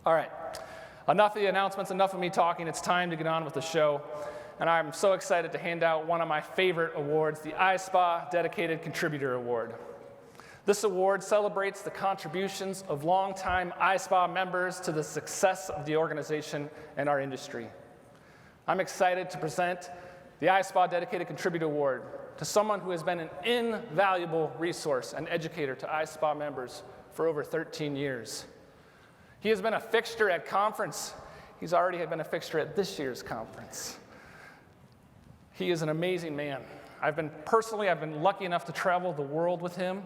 All right, enough of the announcements, enough of me talking. It's time to get on with the show. And I'm so excited to hand out one of my favorite awards, the ISPA Dedicated Contributor Award. This award celebrates the contributions of longtime ISPA members to the success of the organization and our industry. I'm excited to present the ISPA Dedicated Contributor Award to someone who has been an invaluable resource and educator to ISPA members for over 13 years. He has been a fixture at conference. He's already been a fixture at this year's conference. He is an amazing man. I've been lucky enough to travel the world with him.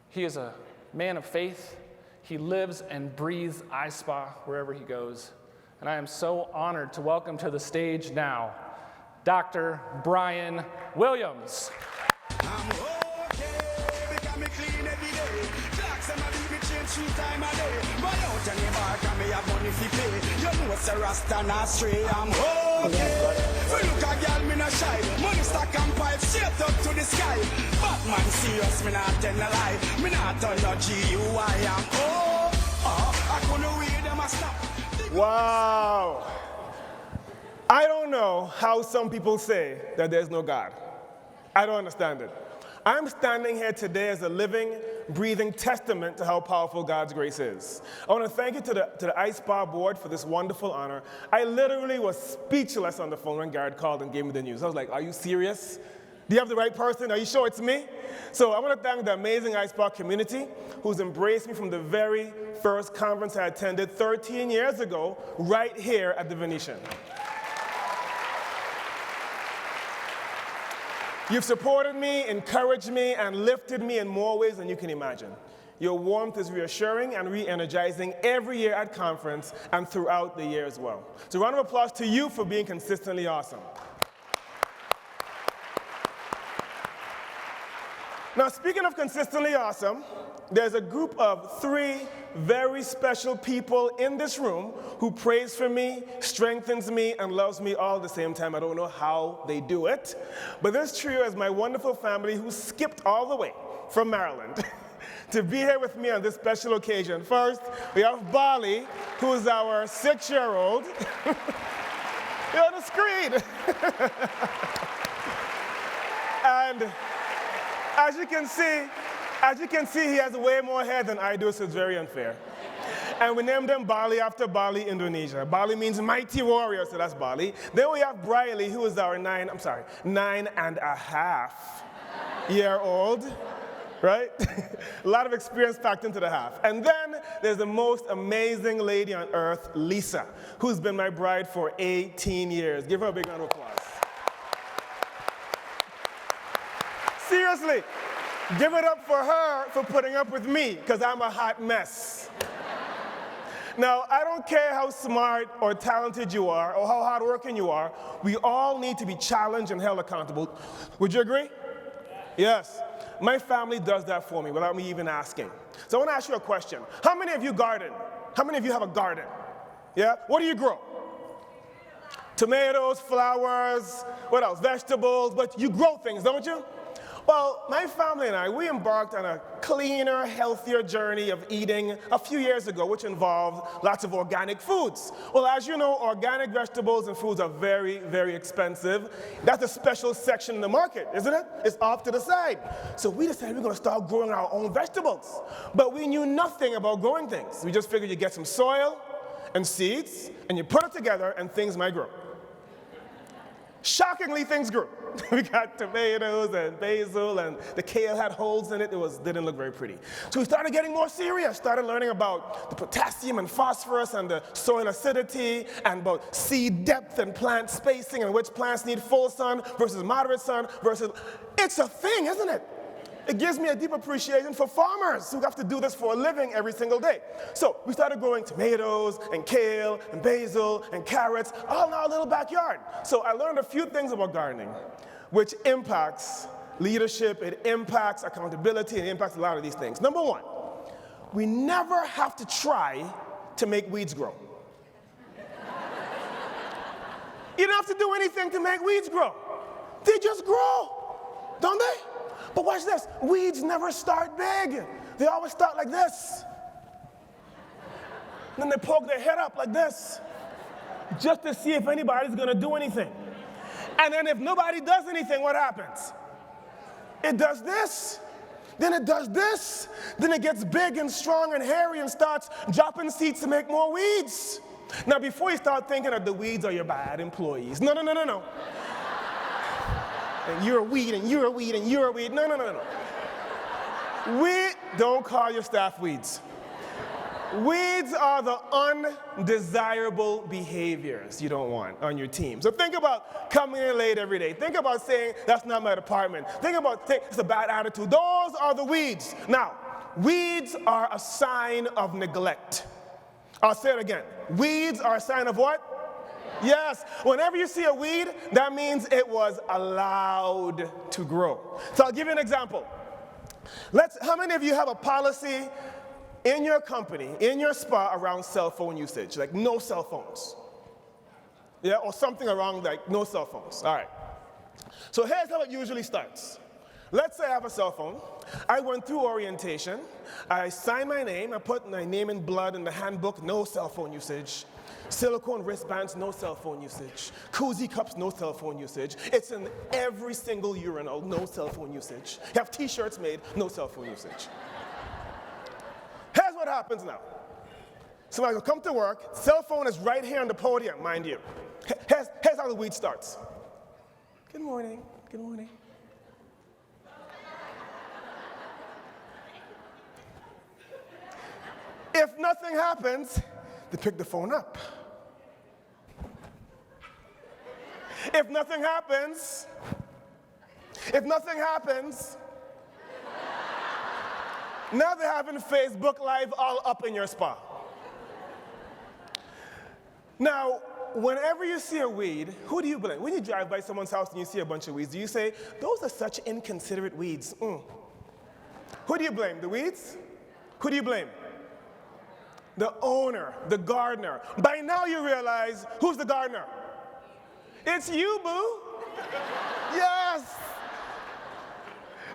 He is a man of faith. He lives and breathes ISPA wherever he goes. And I am so honored to welcome to the stage now, Dr. Bryan Williams. Wow. I don't know how some people say that there's no God. I don't understand it. I'm standing here today as a living, breathing testament to how powerful God's grace is. I want to thank you to the ISPA board for this wonderful honor. I literally was speechless on the phone when Garrett called and gave me the news. I was like, are you serious? Do you have the right person? Are you sure it's me? So I want to thank the amazing ISPA community who's embraced me from the very first conference I attended 13 years ago right here at the Venetian. You've supported me, encouraged me, and lifted me in more ways than you can imagine. Your warmth is reassuring and re-energizing every year at conference and throughout the year as well. So a round of applause to you for being consistently awesome. Now, speaking of consistently awesome, there's a group of 3 very special people in this room who prays for me, strengthens me, and loves me all at the same time. I don't know how they do it. But this trio is my wonderful family who skipped all the way from Maryland to be here with me on this special occasion. First, we have Bali, who is our 6-year-old. You're on the screen. And as you can see, he has way more hair than I do, so it's very unfair. And we named him Bali after Bali, Indonesia. Bali means mighty warrior, so that's Bali. Then we have Bryan, who is our 9.5-year-old, right? A lot of experience packed into the half. And then there's the most amazing lady on earth, Lisa, who's been my bride for 18 years. Give her a big round of applause. Seriously, give it up for her for putting up with me, because I'm a hot mess. Now, I don't care how smart or talented you are or how hardworking you are, we all need to be challenged and held accountable. Would you agree? Yes. My family does that for me without me even asking. So I want to ask you a question. How many of you garden? How many of you have a garden? Yeah? What do you grow? Tomatoes, flowers, what else? Vegetables, but you grow things, don't you? Well, my family and I, we embarked on a cleaner, healthier journey of eating a few years ago, which involved lots of organic foods. Well, as you know, organic vegetables and foods are very, very expensive. That's a special section in the market, isn't it? It's off to the side. So we decided we're going to start growing our own vegetables. But we knew nothing about growing things. We just figured you get some soil and seeds, and you put it together, and things might grow. Shockingly, things grew. We got tomatoes and basil, and the kale had holes in it. Didn't look very pretty. So we started getting more serious, started learning about the potassium and phosphorus and the soil acidity, and about seed depth and plant spacing, and which plants need full sun versus moderate sun versus... It's a thing, isn't it? It gives me a deep appreciation for farmers who have to do this for a living every single day. So we started growing tomatoes and kale and basil and carrots all in our little backyard. So I learned a few things about gardening, which impacts leadership, it impacts accountability, it impacts a lot of these things. Number 1, we never have to try to make weeds grow. You don't have to do anything to make weeds grow. They just grow, don't they? But watch this, weeds never start big. They always start like this. Then they poke their head up like this, just to see if anybody's gonna do anything. And then if nobody does anything, what happens? It does this, then it does this, then it gets big and strong and hairy and starts dropping seeds to make more weeds. Now, before you start thinking that the weeds are your bad employees, no. And you're a weed, and you're a weed, and you're a weed. No. Don't call your staff weeds. Weeds are the undesirable behaviors you don't want on your team. So think about coming in late every day. Think about saying, that's not my department. Think about it's a bad attitude. Those are the weeds. Now, weeds are a sign of neglect. I'll say it again. Weeds are a sign of what? Yes. Whenever you see a weed, that means it was allowed to grow. So I'll give you an example. How many of you have a policy in your company, in your spa, around cell phone usage? Like no cell phones. Yeah, or something around like no cell phones. All right. So here's how it usually starts. Let's say I have a cell phone. I went through orientation. I signed my name. I put my name in blood in the handbook, no cell phone usage. Silicone wristbands, no cell phone usage. Koozie cups, no cell phone usage. It's in every single urinal, no cell phone usage. You have t-shirts made, no cell phone usage. Here's what happens now. Somebody will come to work, cell phone is right here on the podium, mind you. Here's how the weed starts. Good morning, good morning. If nothing happens, they pick the phone up. If nothing happens, now they're having Facebook Live all up in your spa. Now, whenever you see a weed, who do you blame? When you drive by someone's house and you see a bunch of weeds, do you say, those are such inconsiderate weeds? Who do you blame? The weeds? Who do you blame? The owner, the gardener. By now you realize, who's the gardener? It's you, boo. Yes.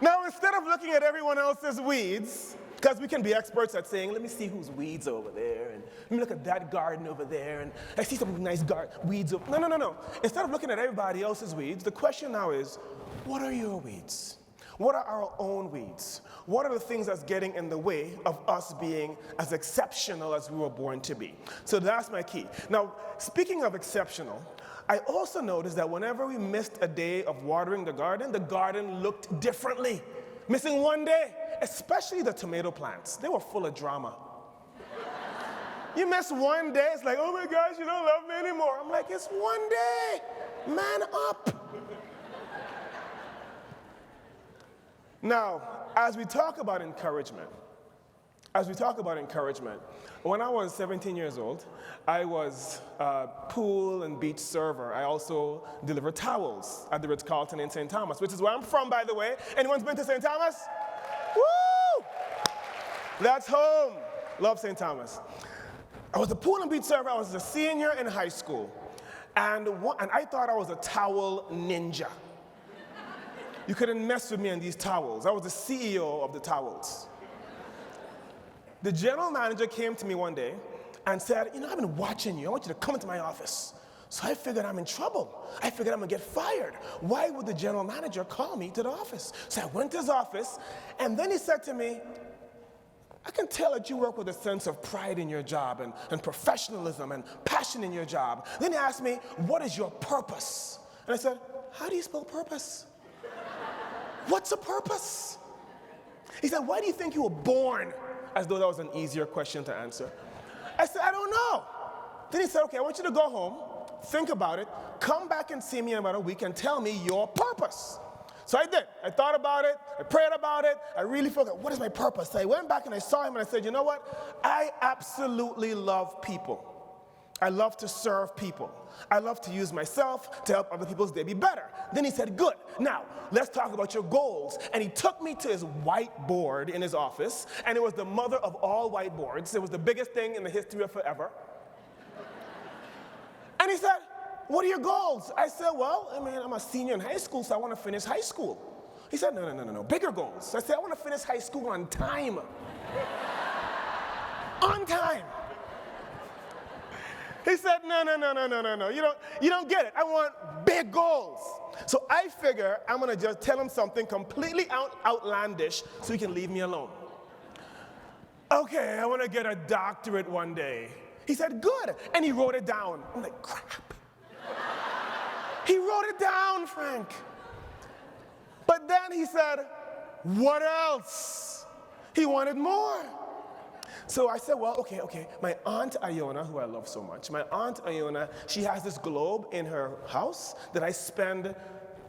Now, instead of looking at everyone else's weeds, because we can be experts at saying, let me see whose weeds over there, and let me look at that garden over there, and I see some nice weeds. No. Instead of looking at everybody else's weeds, the question now is, what are your weeds? What are our own weeds? What are the things that's getting in the way of us being as exceptional as we were born to be? So that's my key. Now, speaking of exceptional, I also noticed that whenever we missed a day of watering the garden looked differently. Missing one day, especially the tomato plants. They were full of drama. You miss one day, it's like, oh my gosh, you don't love me anymore. I'm like, it's one day. Man up. Now, as we talk about encouragement, when I was 17 years old, I was a pool and beach server. I also delivered towels at the Ritz-Carlton in St. Thomas, which is where I'm from, by the way. Anyone's been to St. Thomas? Woo! That's home. Love St. Thomas. I was a pool and beach server. I was a senior in high school. And I thought I was a towel ninja. You couldn't mess with me on these towels. I was the CEO of the towels. The general manager came to me one day and said, I've been watching you. I want you to come into my office. So I figured I'm in trouble. I figured I'm going to get fired. Why would the general manager call me to the office? So I went to his office, and then he said to me, I can tell that you work with a sense of pride in your job and professionalism and passion in your job. Then he asked me, what is your purpose? And I said, how do you spell purpose? What's a purpose? He said, why do you think you were born? As though that was an easier question to answer. I said, I don't know. Then he said, okay, I want you to go home, think about it, come back and see me in about a week and tell me your purpose. So I did. I thought about it. I prayed about it. I really figured, what is my purpose? So I went back and I saw him and I said, you know what? I absolutely love people. I love to serve people. I love to use myself to help other people's day be better. Then he said, good. Now, let's talk about your goals. And he took me to his whiteboard in his office, and it was the mother of all whiteboards. It was the biggest thing in the history of forever. And he said, what are your goals? I said, well, I'm a senior in high school, so I want to finish high school. He said, no, bigger goals. I said, I want to finish high school on time. On time. He said, no. You don't get it. I want big goals. So I figure I'm going to just tell him something completely outlandish so he can leave me alone. Okay, I want to get a doctorate one day. He said, good. And he wrote it down. I'm like, crap. He wrote it down, Frank. But then he said, what else? He wanted more. So I said, well, okay. My Aunt Iona, who I love so much, my Aunt Iona, she has this globe in her house that I spend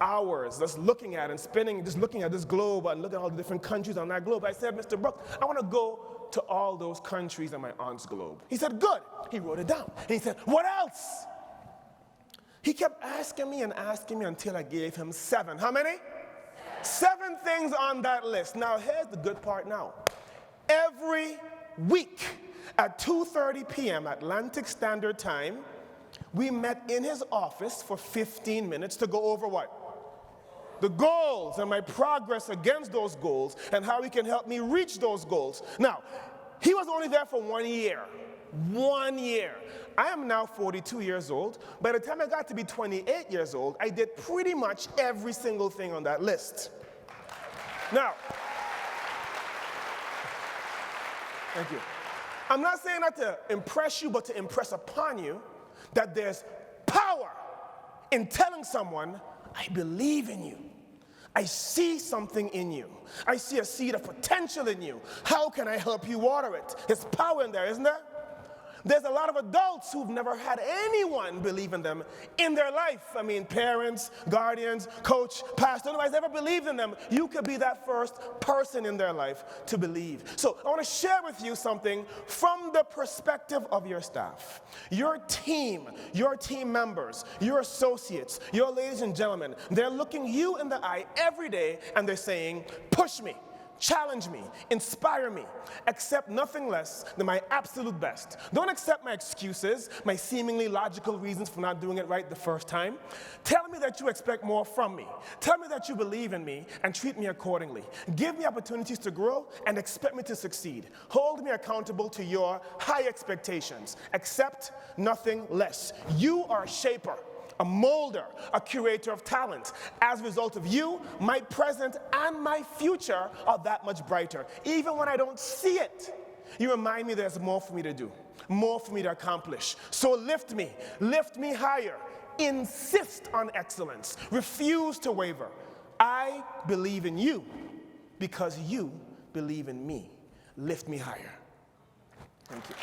hours just looking at and spending, just looking at this globe and looking at all the different countries on that globe. I said, Mr. Brooks, I want to go to all those countries on my aunt's globe. He said, good. He wrote it down. And he said, what else? He kept asking me until I gave him 7. How many? 7 things on that list. Now, here's the good part now. Every week at 2:30 p.m. Atlantic Standard Time, we met in his office for 15 minutes to go over what? The goals and my progress against those goals and how he can help me reach those goals. Now, he was only there for 1 year. 1 year. I am now 42 years old. By the time I got to be 28 years old, I did pretty much every single thing on that list. Now, thank you. I'm not saying that to impress you, but to impress upon you that there's power in telling someone, I believe in you. I see something in you. I see a seed of potential in you. How can I help you water it? There's power in there, isn't there? There's a lot of adults who've never had anyone believe in them in their life. I mean, parents, guardians, coach, pastor, nobody's ever believed in them. You could be that first person in their life to believe. So I want to share with you something from the perspective of your staff. Your team members, your associates, your ladies and gentlemen, they're looking you in the eye every day and they're saying, push me. Challenge me, inspire me, accept nothing less than my absolute best. Don't accept my excuses, my seemingly logical reasons for not doing it right the first time. Tell me that you expect more from me. Tell me that you believe in me and treat me accordingly. Give me opportunities to grow and expect me to succeed. Hold me accountable to your high expectations. Accept nothing less. You are a shaper, a molder, a curator of talent. As a result of you, my present and my future are that much brighter. Even when I don't see it, you remind me there's more for me to do, more for me to accomplish. So lift me higher. Insist on excellence. Refuse to waver. I believe in you because you believe in me. Lift me higher. Thank you.